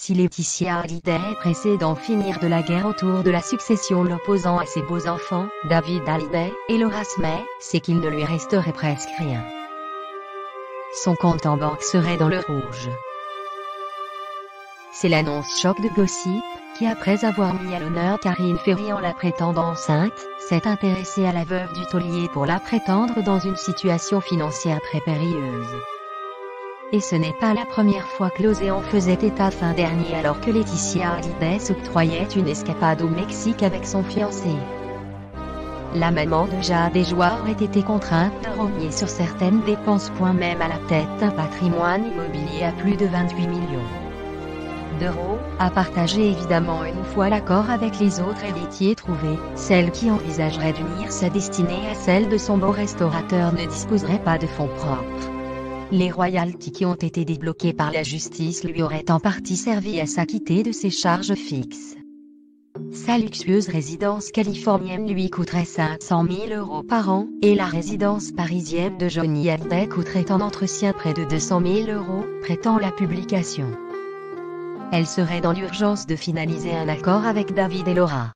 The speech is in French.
Si Laetitia Hallyday est pressée d'en finir de la guerre autour de la succession l'opposant à ses beaux enfants, David Hallyday et Laura Smith, c'est qu'il ne lui resterait presque rien. Son compte en banque serait dans le rouge. C'est l'annonce choc de Gossip, qui après avoir mis à l'honneur Karine Ferry en la prétendant enceinte, s'est intéressée à la veuve du taulier pour la prétendre dans une situation financière très périlleuse. Et ce n'est pas la première fois que l'Océan faisait état fin dernier alors que Laetitia Hallyday s'octroyait une escapade au Mexique avec son fiancé. La maman de Jade et Joie aurait été contrainte de rogner sur certaines dépenses. Même à la tête d'un patrimoine immobilier à plus de 28 millions d'euros, a partagé évidemment une fois l'accord avec les autres héritiers trouvés, celle qui envisagerait d'unir sa destinée à celle de son beau restaurateur ne disposerait pas de fonds propres. Les royalties qui ont été débloquées par la justice lui auraient en partie servi à s'acquitter de ses charges fixes. Sa luxueuse résidence californienne lui coûterait 500 000 € par an, et la résidence parisienne de Johnny Hallyday coûterait en entretien près de 200 000 €, prétend la publication. Elle serait dans l'urgence de finaliser un accord avec David et Laura.